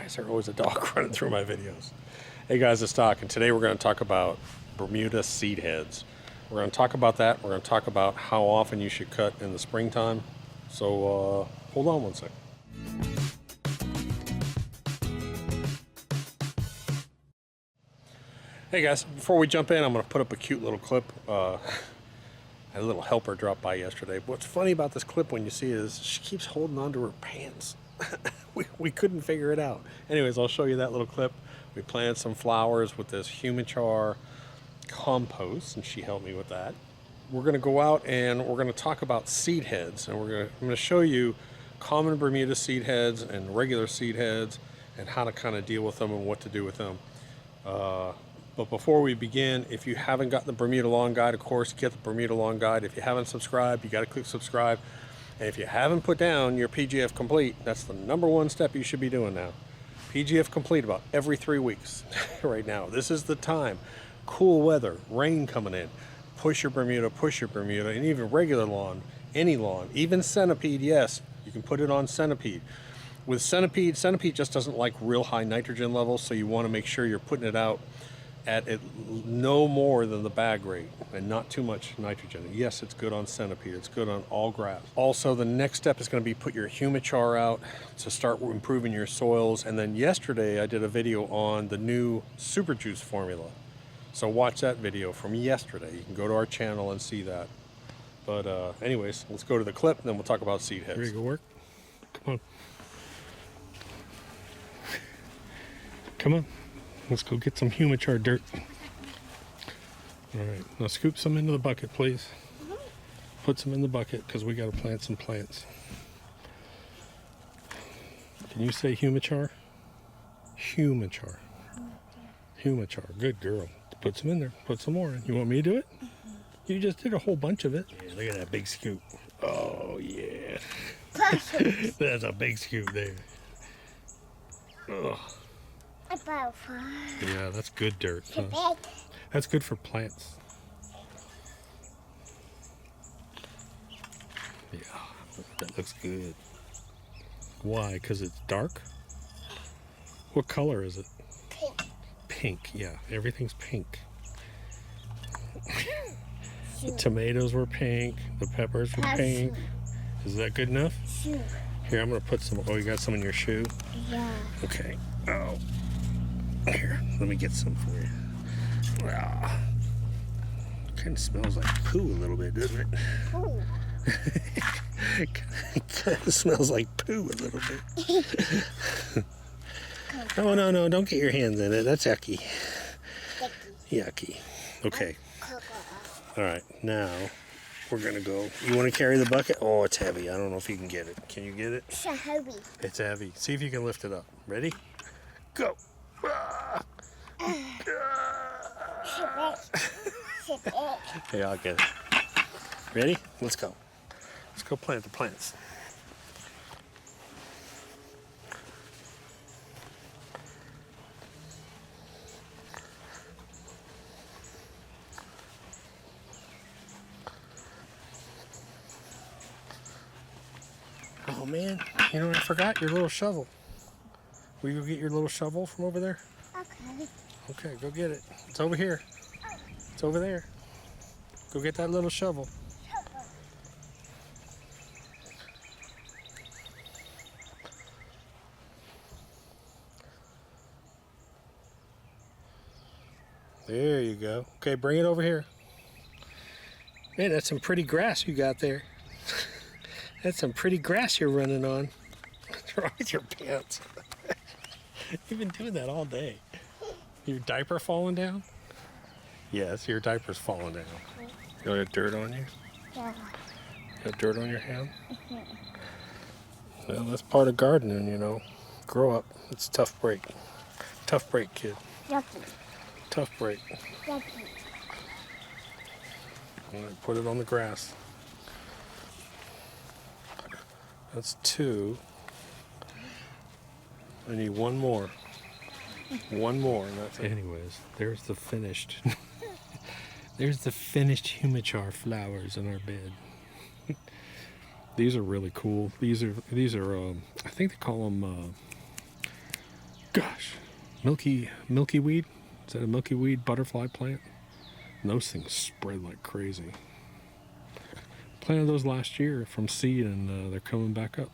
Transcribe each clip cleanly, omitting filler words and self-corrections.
is there always a dog running through my videos? Hey guys, it's Doc, and today we're going to talk about Bermuda seed heads. We're going to talk about that. We're going to talk about how often you should cut in the springtime. So hold on one second. Hey guys, before we jump in, I'm going to put up a cute little clip. I had a little helper drop by yesterday. What's funny about this clip when you see it is she keeps holding on to her pants. we couldn't figure it out. Anyways, I'll show you that little clip. We planted some flowers with this humichar compost, and she helped me with that. We're going to go out and we're going to talk about seed heads, and I'm going to show you common Bermuda seed heads and regular seed heads and how to kind of deal with them and what to do with them. But before we begin, if you haven't got the Bermuda Lawn Guide, of course, get the Bermuda Lawn Guide. If you haven't subscribed, you got to click subscribe. And if you haven't put down your PGF Complete, that's the #1 step you should be doing now. PGF Complete about every 3 weeks right now. This is the time. Cool weather, rain coming in. Push your Bermuda, and even regular lawn, any lawn, even centipede, yes, you can put it on centipede. With centipede just doesn't like real high nitrogen levels, so you want to make sure you're putting it out at no more than the bag rate and not too much nitrogen. Yes, it's good on centipede. It's good on all grass. Also, the next step is going to be put your humichar out to start improving your soils. And then yesterday I did a video on the new Super Juice formula. So watch that video from yesterday. You can go to our channel and see that. But anyways, let's go to the clip and then we'll talk about seed heads. Ready to go work? Come on. Come on. Let's go get some humichar dirt. All right, now scoop some into the bucket, please. Put some in the bucket because we got to plant some plants. Can you say humichar? Humichar. Humichar. Good girl. Put some in there. Put some more in. You want me to do it? You just did a whole bunch of it. Yeah, look at that big scoop. Oh, yeah. That's a big scoop there. Ugh. Yeah, that's good dirt. Huh? That's good for plants. Yeah, that looks good. Why? Because it's dark? What color is it? Pink. Pink, yeah. Everything's pink. The tomatoes were pink. The peppers were pink. Is that good enough? Sure. Here, I'm going to put some. Oh, you got some in your shoe? Yeah. Okay. Oh. Here, let me get some for you. Wow. Kind of smells like poo a little bit, doesn't it? Ooh. Kind of smells like poo a little bit. Oh, no, don't get your hands in it. That's yucky. Yucky. Okay. All right, now we're going to go. You want to carry the bucket? Oh, it's heavy. I don't know if you can get it. Can you get it? It's heavy. It's heavy. See if you can lift it up. Ready? Go. Okay, I'll get it. Ready? Let's go. Let's go plant the plants. Oh man, you know, I forgot your little shovel. Will you go get your little shovel from over there? Okay. Okay, go get it. It's over here. It's over there. Go get that little shovel. There you go. Okay, bring it over here. Man, that's some pretty grass you got there. That's some pretty grass you're running on. What's wrong with your pants? You've been doing that all day. Your diaper falling down? Yes, your diaper's falling down. You got dirt on you? Yeah. You got dirt on your hand? Well, that's part of gardening, you know. Grow up. It's a tough break. Tough break, kid. Yucky. Tough break. Yucky. All right, put it on the grass. That's 2. I need one more. One more, and that's it. Anyways, there's the finished. There's the finished humichar flowers in our bed. These are really cool. These are I think they call them Gosh, milky weed. Is that a milky weed butterfly plant? And those things spread like crazy. Planted those last year from seed, and they're coming back up.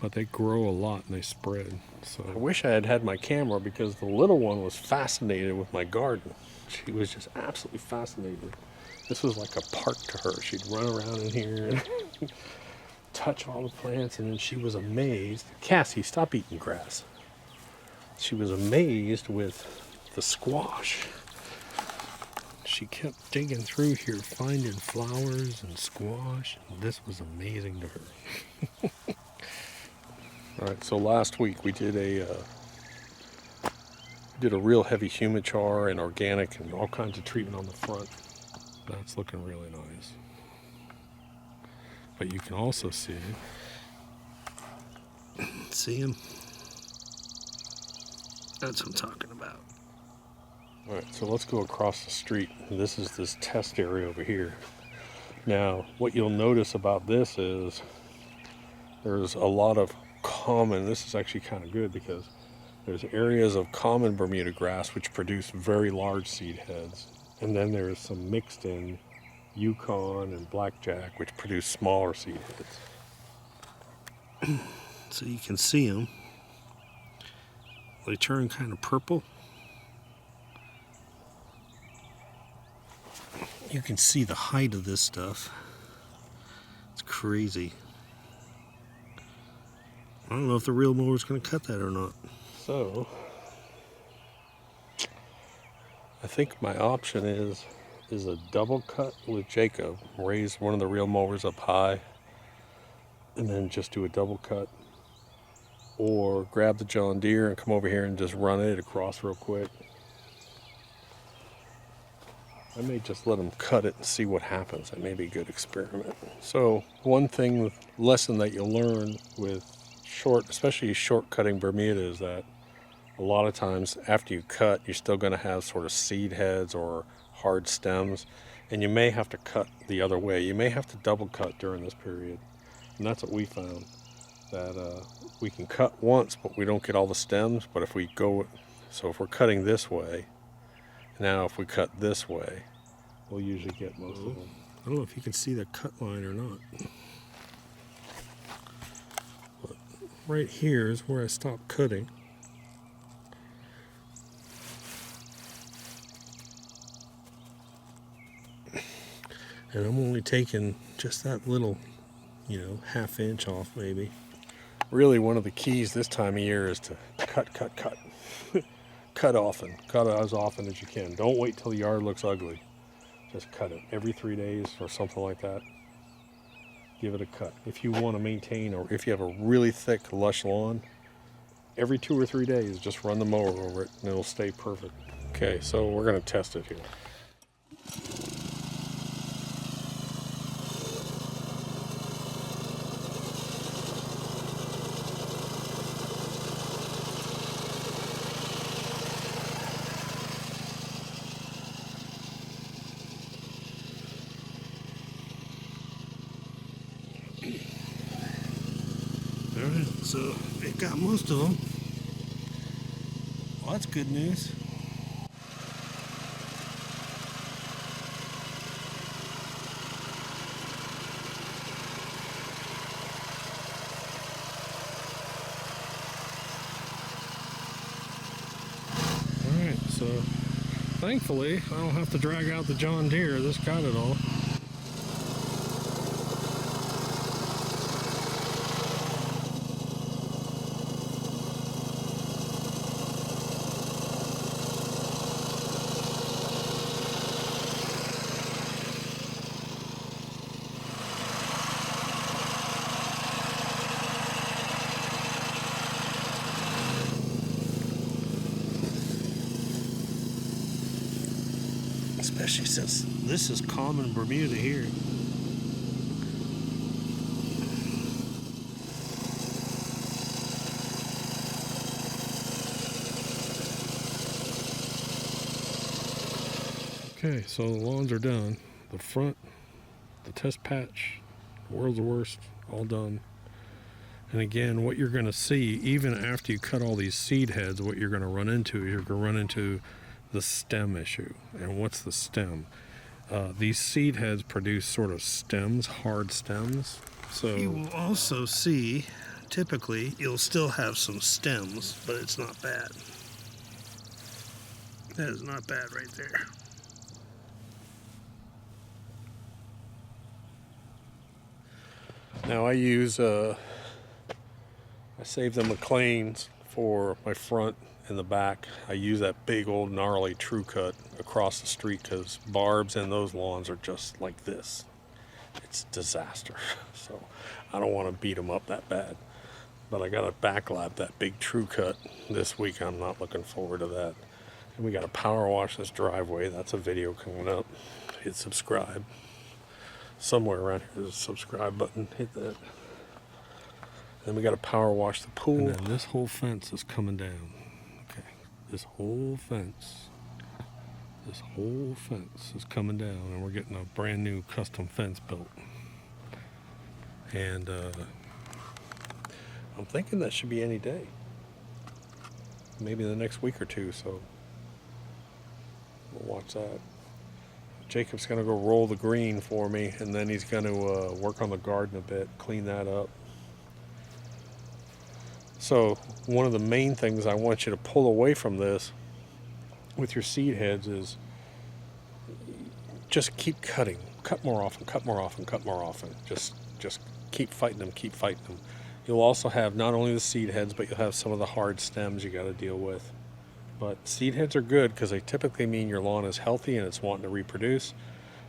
But they grow a lot and they spread. So I wish I had had my camera, because the little one was fascinated with my garden. She was just absolutely fascinated. This was like a park to her. She'd run around in here and touch all the plants, and then she was amazed. Cassie, stop eating grass. She was amazed with the squash. She kept digging through here, finding flowers and squash. And this was amazing to her. All right, so last week we did a real heavy humichar and organic and all kinds of treatment on the front. That's looking really nice. But you can also see him. That's what I'm talking about. All right, so let's go across the street. This is this test area over here. Now, what you'll notice about this is there's a lot of common, this is actually kind of good, because there's areas of common Bermuda grass which produce very large seed heads. And then there's some mixed in Yukon and Blackjack which produce smaller seed heads. So you can see them. They turn kind of purple. You can see the height of this stuff. It's crazy. I don't know if the real mower's going to cut that or not. So, I think my option is a double cut with Jacob. Raise one of the real mowers up high and then just do a double cut. Or grab the John Deere and come over here and just run it across real quick. I may just let them cut it and see what happens. That may be a good experiment. So one lesson that you'll learn with especially short cutting Bermuda, is that a lot of times after you cut, you're still going to have sort of seed heads or hard stems, and you may have to cut the other way. You may have to double cut during this period, and that's what we found, that we can cut once, but we don't get all the stems. But if we're cutting this way, now if we cut this way, we'll usually get most of them. I don't know if you can see the cut line or not. But right here is where I stopped cutting. And I'm only taking just that little, half inch off maybe. Really, one of the keys this time of year is to cut. Cut often. Cut as often as you can. Don't wait till the yard looks ugly. Just cut it every 3 days or something like that. Give it a cut. If you want to maintain, or if you have a really thick, lush lawn, every 2 or 3 days, just run the mower over it and it'll stay perfect. Okay, so we're going to test it here. Alright, so it got most of them. Well, that's good news. Alright, so thankfully I don't have to drag out the John Deere. This got it all. Especially since this is common Bermuda here. Okay, so the lawns are done. The front, the test patch, world's worst, all done. And again, what you're going to see, even after you cut all these seed heads, what you're going to run into is you're going to run into the stem issue. And what's the stem? These seed heads produce sort of stems, hard stems. So you will also see, typically, you'll still have some stems, but it's not bad. That is not bad right there. Now I use, I save the McLeans for my front and the back. I use that big old gnarly True Cut across the street because barbs in those lawns are just like this. It's disaster. So I don't want to beat them up that bad. But I got to backlap that big True Cut this week. I'm not looking forward to that. And we got to power wash this driveway. That's a video coming up. Hit subscribe. Somewhere around here there's a subscribe button. Hit that. Then we got to power wash the pool. And then this whole fence is coming down. Okay, this whole fence is coming down, and we're getting a brand new custom fence built. And I'm thinking that should be any day. Maybe the next week or two. So we'll watch that. Jacob's gonna go roll the green for me, and then he's gonna work on the garden a bit, clean that up. So one of the main things I want you to pull away from this with your seed heads is just keep cutting. Cut more often, cut more often, cut more often. Just keep fighting them, keep fighting them. You'll also have not only the seed heads, but you'll have some of the hard stems you got to deal with. But seed heads are good because they typically mean your lawn is healthy and it's wanting to reproduce.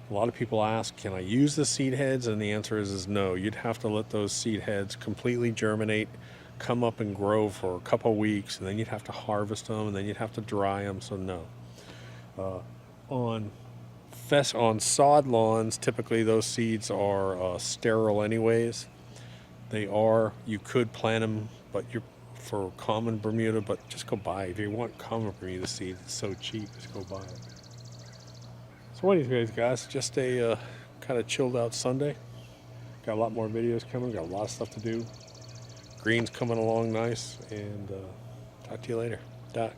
A lot of people ask, can I use the seed heads? And the answer is no. You'd have to let those seed heads completely germinate, come up and grow for a couple weeks, and then you'd have to harvest them, and then you'd have to dry them. So no. On sod lawns, typically those seeds are sterile anyways. You could plant them, but for common Bermuda, but just go buy it. If you want common Bermuda seed, it's so cheap, just go buy it. So anyways, guys, just a kind of chilled out Sunday. Got a lot more videos coming, got a lot of stuff to do. Green's coming along nice, and talk to you later. Dot.